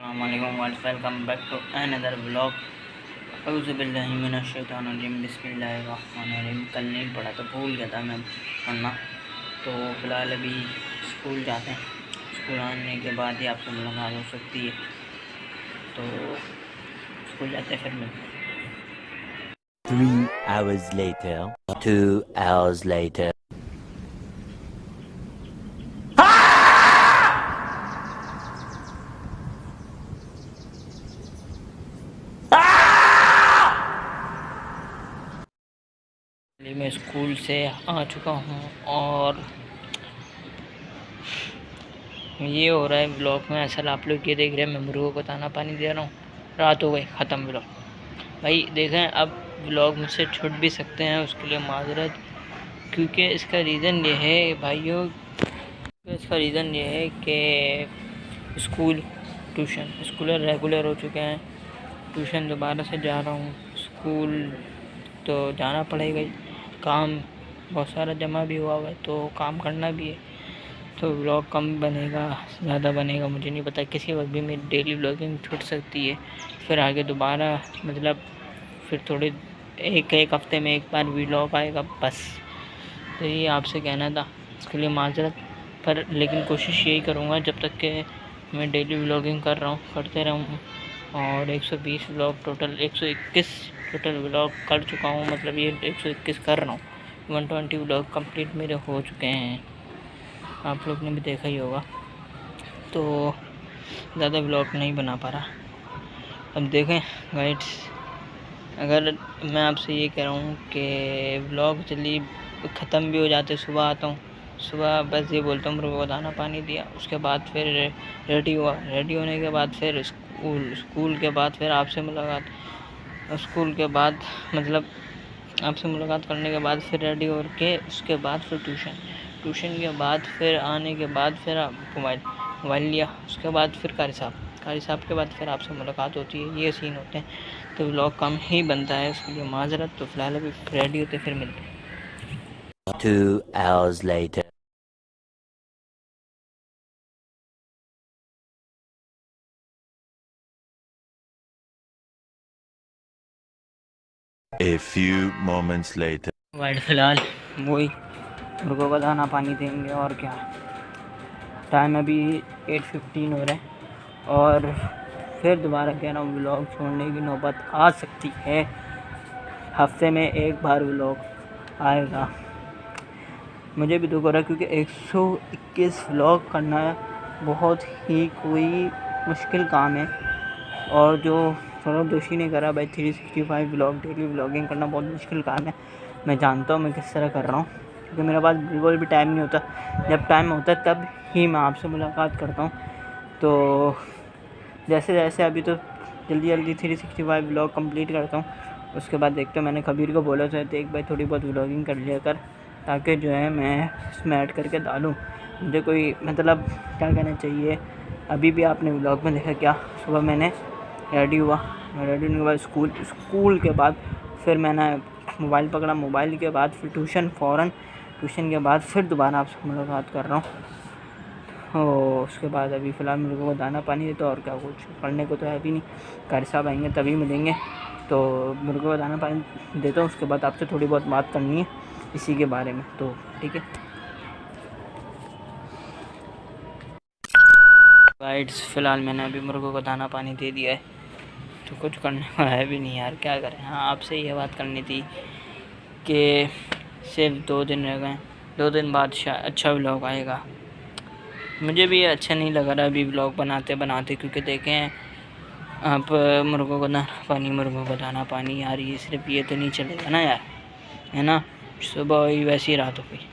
अस्सलामुअलैकुम welcome back to another vlog. औज़ुबिल्लाहिमिनश्शैतानिर्रजीम बिस्मिल्लाहिर्रहमानिर्रहीम। कल नहीं पढ़ा तो भूल गया था मैं पढ़ना। तो फ़िलहाल अभी स्कूल जाते हैं, स्कूल आने के बाद ही आपसे मुलाकात हो सकती है। तो स्कूल जाते हैं, फिर मिलते हैं। 3 hours later. 2 hours later. मैं स्कूल से आ चुका हूँ और ये हो रहा है व्लॉग में। असल आप लोग ये देख रहे हैं, मैं मुर्गों को दाना पानी दे रहा हूँ। रात हो गई, ख़त्म व्लॉग। भाई देखें, अब व्लॉग मुझसे छूट भी सकते हैं, उसके लिए माजरत। क्योंकि इसका रीज़न ये है भाइयों, इसका रीज़न ये है कि स्कूल स्कूल रेगुलर हो चुके हैं। ट्यूशन दोबारा से जा रहा हूँ। स्कूल तो जाना पड़ेगा ही, काम बहुत सारा जमा भी हुआ है तो काम करना भी है। तो व्लॉग कम बनेगा, ज़्यादा बनेगा, मुझे नहीं पता। किसी वक्त भी मेरी डेली व्लॉगिंग छूट सकती है। फिर आगे दोबारा मतलब फिर थोड़े एक हफ्ते में एक बार व्लॉग आएगा बस। तो ये आपसे कहना था, इसके लिए माजरत। पर लेकिन कोशिश यही करूँगा जब तक कि मैं डेली व्लॉगिंग कर रहा हूँ, करते रहूँ। और 120 व्लॉग टोटल, 121 टोटल व्लॉग कर चुका हूँ। मतलब ये 121 कर रहा हूँ। 120 व्लॉग कंप्लीट मेरे हो चुके हैं, आप लोग ने भी देखा ही होगा। तो ज़्यादा व्लॉग नहीं बना पा रहा। अब देखें गाइड्स, अगर मैं आपसे ये कह रहा हूँ कि व्लॉग जल्दी ख़त्म भी हो जाते। सुबह आता हूँ, सुबह बस ये बोलता हूँ मुर्गों को दाना पानी दिया, उसके बाद फिर रेडी हुआ, रेडी होने के बाद फिर स्कूल के बाद फिर आपसे मुलाकात, स्कूल के बाद मतलब आपसे मुलाकात करने के बाद फिर रेडी होके उसके बाद फिर ट्यूशन के बाद फिर आने के बाद फिर मोबाइल लिया, उसके बाद फिर कारी साहब के बाद फिर आपसे मुलाकात होती है। ये सीन होते हैं, तो व्लॉग कम ही बनता है, उसके लिए माजरत। तो फिलहाल अभी रेडी होते फिर मिलते हैं। 2 hours later. A few moments later. Wide फिलहाल वही मुर्गों का दाना पानी देंगे और क्या। टाइम अभी 8:15 हो रहा है और फिर दोबारा कह रहा हूँ व्लॉग छोड़ने की नौबत आ सकती है। हफ्ते में एक बार व्लॉग आएगा। मुझे भी दुख हो रहा है क्योंकि 121 व्लॉग करना बहुत ही कोई मुश्किल काम है। और जो सौरभ जोशी ने करा भाई 365 व्लॉग, डेली व्लॉगिंग करना बहुत मुश्किल काम है। मैं जानता हूँ मैं किस तरह कर रहा हूँ, क्योंकि मेरे पास बिल्कुल भी टाइम नहीं होता। जब टाइम होता है तब ही मैं आपसे मुलाकात करता हूँ। तो जैसे जैसे अभी तो जल्दी 365 व्लॉग कंप्लीट करता हूँ, उसके बाद देखते हो। मैंने कबीर को बोला था देख भाई थोड़ी बहुत व्लॉगिंग कर लिया कर, ताकि जो है मैं इसमें ऐड करके डालूँ। मुझे कोई मतलब क्या कहना चाहिए। अभी भी आपने व्लॉग में देखा क्या, सुबह मैंने रेडी हुआ, रेडी होने के बाद स्कूल के बाद फिर मैंने मोबाइल पकड़ा, मोबाइल के बाद फिर ट्यूशन, ट्यूशन के बाद फिर दोबारा आपसे मुलाकात कर रहा हूँ। उसके बाद अभी फ़िलहाल मुर्गों को दाना पानी देता और क्या, कुछ पढ़ने को तो है भी नहीं। कारी साहब आएंगे तभी मिलेंगे, तो मुर्गों को दाना पानी देता हूँ। उसके बाद आपसे थोड़ी बहुत बात करनी है इसी के बारे में, तो ठीक है गाइड्स। फ़िलहाल मैंने अभी मुर्गों को दाना पानी दे दिया है, तो कुछ करने को है भी नहीं यार, क्या करें। हाँ, आपसे ये बात करनी थी कि सिर्फ 2 दिन रह गए, 2 दिन बाद अच्छा व्लॉग आएगा। मुझे भी अच्छा नहीं लग रहा अभी व्लॉग बनाते बनाते, क्योंकि देखें आप मुर्गों को दाना पानी यार, ये सिर्फ ये तो नहीं चलेगा ना यार, है ना। सुबह हुई वैसी ही रात हो गई।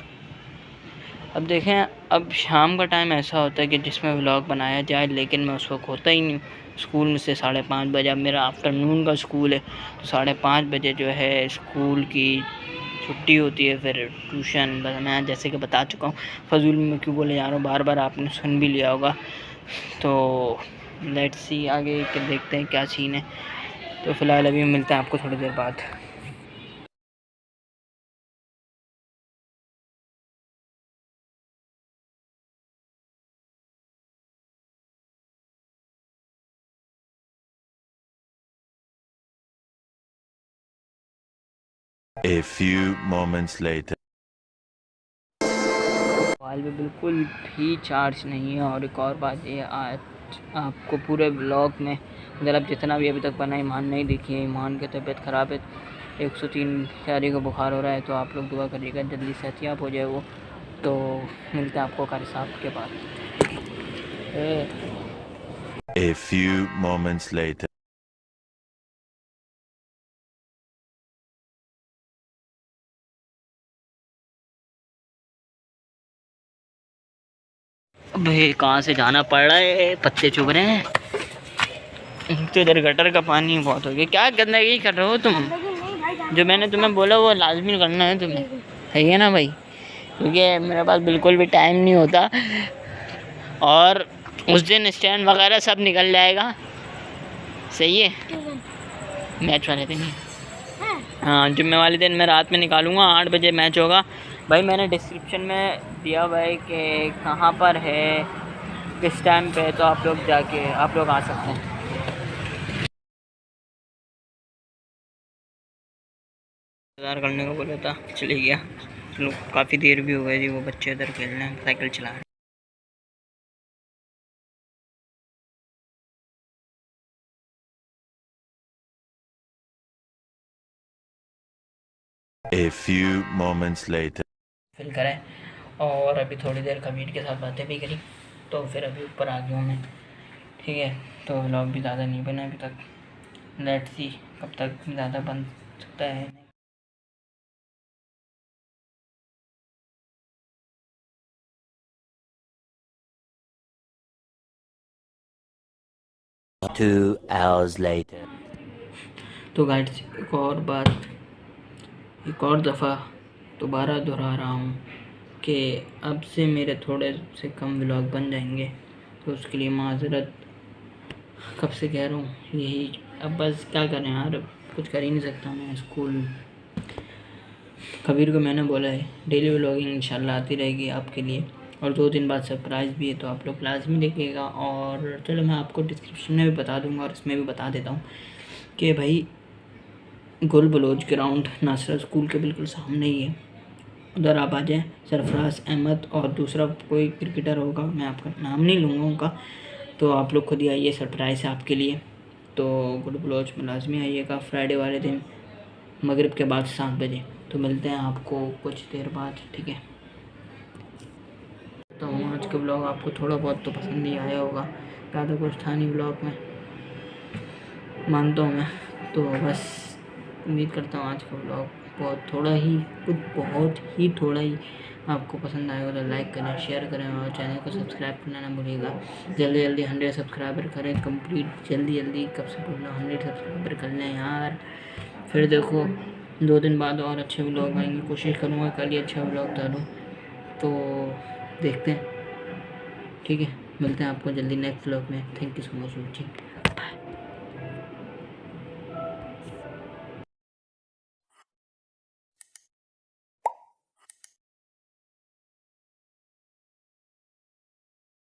अब देखें, अब शाम का टाइम ऐसा होता है कि जिसमें व्लॉग बनाया जाए, लेकिन मैं उस वक्त होता ही नहीं हूँ। स्कूल में से 5:30 बजे, अब मेरा आफ्टरनून का स्कूल है, तो 5:30 बजे जो है स्कूल की छुट्टी होती है। फिर ट्यूशन, बस मैं जैसे कि बता चुका हूँ, फजूल में क्यों बोले जा रहा हूँ, बार बार आपने सुन भी लिया होगा। तो लेट्स सी आगे के देखते हैं क्या सीन है। तो फ़िलहाल अभी मिलते हैं आपको थोड़ी देर बाद। A few moments later. Mobile में बिल्कुल भी चार्ज नहीं है। और एक और बात ये, आज आपको पूरे ब्लॉग में मतलब जितना भी अभी तक बना, ईमान नहीं देखी है। ईमान की तबीयत ख़राब है, 103 शारी को बुखार हो रहा है, तो आप लोग दुआ करिएगा जल्दी सेहतियाब हो जाए वो। तो मिलते हैं आपको कारी साहब के बाद। A few moments later. भाई कहाँ से जाना पड़ रहा है, पत्ते चुभ रहे हैं। तो इधर गटर का पानी बहुत हो गया। क्या गंदगी कर रहे हो तुम? जो मैंने तुम्हें बोला वो लाजमी करना है तुम्हें, सही है ना भाई? क्योंकि मेरे पास बिल्कुल भी टाइम नहीं होता, और उस दिन स्टैंड वगैरह सब निकल जाएगा। सही है, मैच वाले दिन ही। हाँ, जुम्मे वाले दिन मैं रात में निकालूंगा, 8 बजे मैच होगा। भाई मैंने डिस्क्रिप्शन में दिया हुआ है कि कहाँ पर है, किस टाइम पे, तो आप लोग जाके आप लोग आ सकते हैं। इंतज़ार करने को बोला था, चले गया। चलो काफ़ी देर भी हो गई थी, वो बच्चे इधर खेल रहे हैं, साइकिल चला रहे हैं। A few moments later. Fill करें, और अभी थोड़ी देर कबीर के साथ बातें भी करी, तो फिर अभी ऊपर आ गया हूँ मैं। ठीक है, तो व्लॉग भी ज़्यादा नहीं बना अभी तक। लेट्स सी कब तक ज़्यादा बन सकता है। 2 hours later. तो गाइड्स एक और दफ़ा दोबारा दोहरा रहा हूँ कि अब से मेरे थोड़े से कम व्लॉग बन जाएंगे, तो उसके लिए माज़रत कब से कह रहा हूँ यही। अब बस क्या करें यार, कुछ कर ही नहीं सकता मैं। स्कूल कबीर को मैंने बोला है डेली व्लॉगिंग इंशाल्लाह आती रहेगी आपके लिए, और 2 दिन बाद सरप्राइज़ भी है, तो आप लोग लाजमी देखिएगा। और चलो मैं आपको डिस्क्रिप्शन में भी बता दूंगा और इसमें भी बता देता हूँ कि भाई गुल बलोच ग्राउंड नासरा स्कूल के बिल्कुल सामने ही है, उधर आप आ जाएँ। सरफराज अहमद और दूसरा कोई क्रिकेटर होगा, मैं आपका नाम नहीं लूँगा उनका, तो आप लोग खुद ही आइए, सरप्राइज़ है आपके लिए। तो गुल बलोच में लाजमी आइएगा फ्राइडे वाले दिन मगरिब के बाद 7 बजे। तो मिलते हैं आपको कुछ देर बाद, ठीक है? तो आज का ब्लॉग आपको थोड़ा बहुत तो पसंद ही आया होगा, ज़्यादा कुछ था नहीं ब्लॉग में, मानता हूँ मैं। तो बस उम्मीद करता हूँ आज का ब्लॉग बहुत ही थोड़ा ही आपको पसंद आएगा। तो लाइक करें, शेयर करें और चैनल को सब्सक्राइब करना ना भूलिएगा। जल्दी 100 सब्सक्राइबर करें कंप्लीट, जल्दी कब से बोल रहा हूँ, 100 सब्सक्राइबर कर लें यार। फिर देखो 2 दिन बाद और अच्छे व्लॉग आएंगे, कोशिश करूँगा कल ही अच्छा व्लॉग डालूँ, तो देखते हैं। ठीक है, मिलते हैं आपको जल्दी नेक्स्ट व्लॉग में। Thank you so much watching.